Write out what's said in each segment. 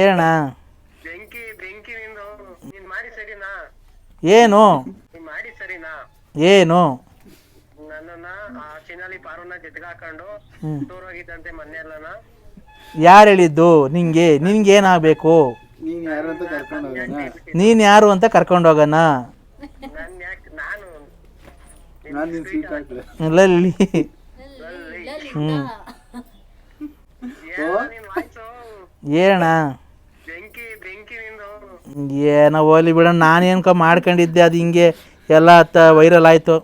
ಏನಣ್ಣ ಏನು ಏನು ಯಾರು ಹೇಳಿದ್ದು ನಿಂಗೆ? ನಿನ್ಗೇನಾಗಬೇಕು? ನೀನು ಯಾರು ಅಂತ ಕರ್ಕೊಂಡು ಹೋಗೋಣ? ಲಲ್ಲಿ ಏನಣ್ಣ? ಏನೋ ಹೋಗ್ಲಿ ಬಿಡೋಣ. ನಾನೇನ್ಕ ಮಾಡ್ಕೊಂಡಿದ್ದೆ, ಅದು ಹಿಂಗೆ ಎಲ್ಲ ವೈರಲ್ ಆಯಿತು.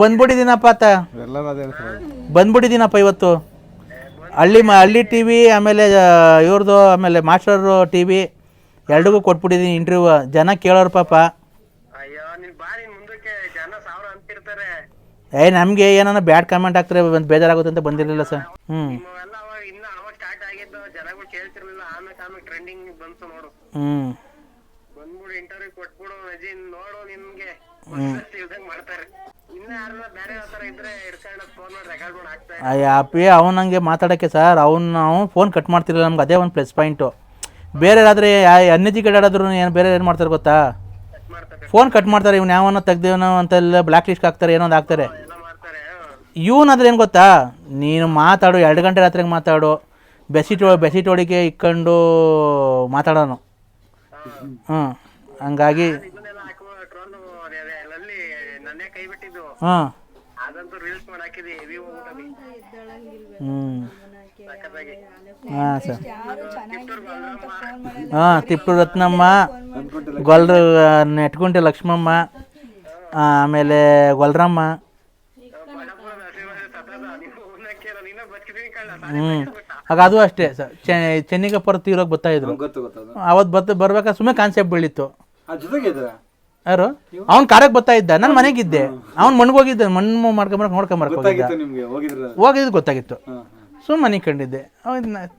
ಬಂದ್ಬಿಟ್ಟಿದ್ದೀನಪ್ಪ ಇವತ್ತು. ಹಳ್ಳಿ ಟಿ ವಿ, ಆಮೇಲೆ ಇವ್ರದ್ದು, ಆಮೇಲೆ ಮಾಸ್ಟರ್ ಟಿ ವಿ ಎರಡಿಗೂ ಕೊಟ್ಬಿಟ್ಟಿದ್ದೀನಿ ಇಂಟರ್ವ್ಯೂ. ಜನ ಕೇಳೋರು ಪಾಪ. ನಮಗೆ ಏನಾನ ಬ್ಯಾಡ್ ಕಮೆಂಟ್ ಆಗ್ತಾರೆ, ಬೇಜಾರಾಗುತ್ತೆ ಅಂತ ಬಂದಿರಲಿಲ್ಲ ಸರ್. ಅಪ್ಪಿ ಅವನಂಗೆ ಮಾತಾಡೋಕ್ಕೆ ಸರ್, ಅವ್ನು ಫೋನ್ ಕಟ್ ಮಾಡ್ತಿರಲಿಲ್ಲ. ನಮ್ಗೆ ಅದೇ ಒಂದು ಪ್ಲಸ್ ಪಾಯಿಂಟು. ಬೇರೆ ಆದರೆ ಅನ್ಎಜುಕೇಟೆಡ್ ಆದ್ರೂ ಏನು ಬೇರೆ ಏನು ಮಾಡ್ತಾರೆ ಗೊತ್ತಾ? ಫೋನ್ ಕಟ್ ಮಾಡ್ತಾರೆ. ಇವ್ನು ಯಾವನ್ನ ತೆಗ್ದೇವನೋ ಅಂತೆಲ್ಲ ಬ್ಲ್ಯಾಕ್ ಲಿಸ್ಟ್ ಹಾಕ್ತಾರೆ, ಏನೋ ಒಂದು ಹಾಕ್ತಾರೆ. ಇವನಾದ್ರೆ ಏನು ಗೊತ್ತಾ, ನೀನು ಮಾತಾಡು, 2 ಗಂಟೆ ರಾತ್ರಿಗೆ ಮಾತಾಡು, ಬೆಸಿಟ್ ಹೊಡಿಗೆ ಇಕ್ಕೊಂಡು ಮಾತಾಡೋನು. ಹಂಗಾಗಿ ಹಾಂ ಹಾಂ ಸರ್. ತಿಪ್ಪೂರು ರತ್ನಮ್ಮ, ನೆಟ್ಗುಂಟೆ ಲಕ್ಷ್ಮಮ್ಮ, ಆಮೇಲೆ ಗೊಲ್ರಮ್ಮ. ಆಗ ಅದು ಅಷ್ಟೇ ಸರ್. ಚೆನ್ನಿಗಪ್ಪರ ತೀರೋಗಿ ಬರ್ತಾಯಿದ್ರು. ಅವತ್ತು ಬರ್ಬೇಕಾದ್ರೆ ಸುಮ್ಮನೆ ಕಾನ್ಸೆಪ್ಟ್ ಬೀಳಿತ್ತು. ಯಾರು? ಅವ್ನು ಕಾರಕ್ಕೆ ಬರ್ತಾ ಇದ್ದ, ನಾನು ಮನೆಗಿದ್ದೆ. ಅವ್ನು ಮಣ್ಗೋಗಿದ್ದೆ, ಮಣ್ಣು ನೋಡ್ಕೊಂಬರಕ್ಕೆ ಹೋಗಿದ್ದು ಗೊತ್ತಾಗಿತ್ತು. ಸುಮ್ಮನೆ ಮನೆಗೆ ಕಂಡಿದ್ದೆ.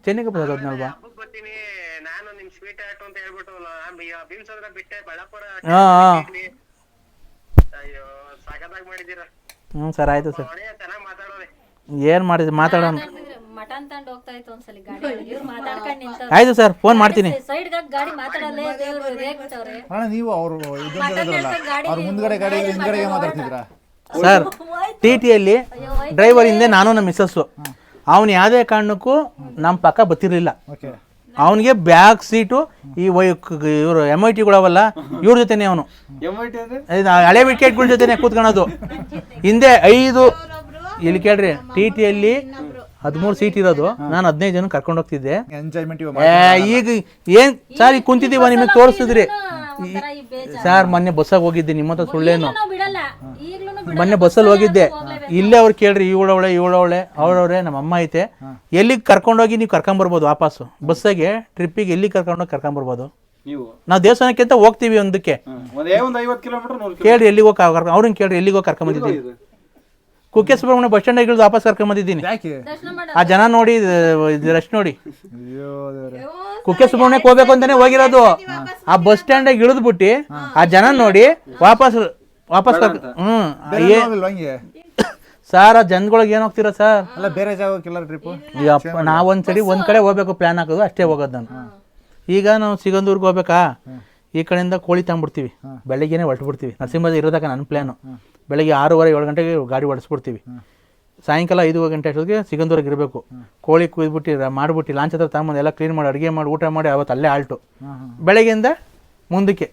ಚೆನ್ನಿಗಪ್ಪ ಹೋಗೋದ್ನಲ್ವಾ? ಹಾಂ ಹ್ಞೂ ಸರ್, ಆಯಿತು ಸರ್. ಏನು ಮಾಡಿದ್ರಿ ಮಾತಾಡೋಣ? ಆಯ್ತು ಸರ್, ಫೋನ್ ಮಾಡ್ತೀನಿ. ಸರ್, ಟಿ ಟಿಯಲ್ಲಿ ಡ್ರೈವರ್ ಹಿಂದೆ ನಾನು ನಮ್ಮ ಮಿಸ್ಸಸ್ಸು. ಅವನು ಯಾವುದೇ ಕಾರಣಕ್ಕೂ ನಮ್ಮ ಪಕ್ಕ ಬರ್ತಿರ್ಲಿಲ್ಲ. ಅವನಿಗೆ ಬ್ಯಾಕ್ ಸೀಟು ಇವರು MIT-ಗಳವಲ್ಲ, ಇವ್ರ ಜೊತೆನೆ ಅವನು ಹಳೆ ವಿಕೆಟ್ಗಳ ಜೊತೆನೆ ಕೂತ್ಕೊಳ್ಳೋದು. ಹಿಂದೆ 5 ಇಲ್ಲಿ ಕೇಳ್ರಿ, ಟಿ ಟಿಯಲ್ಲಿ 13 ಸೀಟ್ ಇರೋದು, ನಾನು 15 ಜನ ಕರ್ಕೊಂಡು ಹೋಗ್ತಿದ್ದೆ. ಈಗ ಏನ್ ಸರ್, ಈಗ ಕುಂತಿದ್ದೀವ, ನಿಮಗೆ ತೋರಿಸಿದ್ರಿ ಸರ್. ಮೊನ್ನೆ ಬಸ್ಸಾಗಿ ಹೋಗಿದ್ದೆ, ನಿಮ್ಮ ಹತ್ರ ಸುಳ್ಳೇನು? ಮೊನ್ನೆ ಬಸ್ಸಲ್ಲಿ ಹೋಗಿದ್ದೆ. ಇಲ್ಲೇ ಅವ್ರು ಕೇಳ್ರಿ, ಇವಳವಳೆ ಅವಳವ್ರೆ, ನಮ್ಮ ಅಮ್ಮ ಐತೆ. ಎಲ್ಲಿಗೆ ಕರ್ಕೊಂಡೋಗಿ ನೀವು ಕರ್ಕೊಂಬರ್ಬೋದು ವಾಪಸ್ಸು. ಬಸ್ಸಾಗೆ ಟ್ರಿಪ್ಪಿಗೆ ಎಲ್ಲಿಗೆ ಕರ್ಕೊಂಬರ್ಬೋದು? ನಾವು ದೇವಸ್ಥಾನಕ್ಕೆ ಅಂತ ಹೋಗ್ತೀವಿ ಒಂದಕ್ಕೆ. ಕೇಳ್ರಿ ಎಲ್ಲಿಗೆ ಹೋಗಿ ಅವ್ರನ್ನ ಕೇಳ್ರಿ, ಎಲ್ಲಿಗೆ ಹೋಗಿ ಕರ್ಕೊಂಬಂದಿದ್ದೀವಿ. ಕುಕ್ಕೆ ಸುಬ್ರಹ್ಮಣ್ಯ ಬಸ್ ಸ್ಟ್ಯಾಂಡ್ ಇಳಿದು ವಾಪಸ್ ಕರ್ಕೊಂಬಂದಿದ್ದೀನಿ. ಆ ಜನ ನೋಡಿ, ರಶ್ ನೋಡಿ. ಕುಕ್ಕೆ ಸುಬ್ರಹ್ಮಣ್ಯಕ್ಕೆ ಹೋಗ್ಬೇಕು ಅಂತಾನೆ ಹೋಗಿರೋದು. ಆ ಬಸ್ ಸ್ಟ್ಯಾಂಡಿಗೆ ಇಳಿದ್ಬಿಟ್ಟು ಆ ಜನ ನೋಡಿ ವಾಪಸ್ ಸರ್, ಆ ಜನಗಳಿಗೆ ಏನು ಹೋಗ್ತೀರಾ ಸರ್? ಅಲ್ಲ, ಬೇರೆ ಜಾಗಕ್ಕೆಲ್ಲ ಟ್ರಿಪ್. ನಾವೊಂದ್ಸರಿ ಒಂದ್ ಕಡೆ ಹೋಗ್ಬೇಕು ಪ್ಲಾನ್ ಹಾಕೋದು, ಅಷ್ಟೇ ಹೋಗೋದು ನಾನು. ಈಗ ನಾವು ಸಿಗಂದೂರ್ಗೆ ಹೋಗ್ಬೇಕಾ, ಈ ಕಡೆಯಿಂದ ಕೋಳಿ ತಗೊಂಡ್ಬಿಡ್ತೀವಿ, ಬೆಳಗ್ಗೆನೆ ಹೊರಟ್ಬಿಡ್ತೀವಿ. ನರಸಿಂಹ ಇರೋದಕ್ಕೆ ನನ್ನ ಪ್ಲ್ಯಾನು. ಬೆಳಗ್ಗೆ 6:30-7 ಗಂಟೆಗೆ ಗಾಡಿ ಓಡಿಸ್ಬಿಡ್ತೀವಿ. ಸಾಯಂಕಾಲ 5 ಗಂಟೆ ಅಷ್ಟೊತ್ತಿಗೆ ಸಿಗಂದೂರಿಗೆ ಇರಬೇಕು. ಕೋಳಿ ಕುಯ್ದುಬಿಟ್ಟು ಮಾಡಿಬಿಟ್ಟು ಲಾಂಚ್ ಹತ್ರ ತಗೊಂಬಂದು ಎಲ್ಲ ಕ್ಲೀನ್ ಮಾಡಿ, ಅಡುಗೆ ಮಾಡಿ, ಊಟ ಮಾಡಿ, ಅವತ್ತು ಅಲ್ಲೇ ಆಲ್ಟು. ಬೆಳಗ್ಗೆಯಿಂದ ಮುಂದಕ್ಕೆ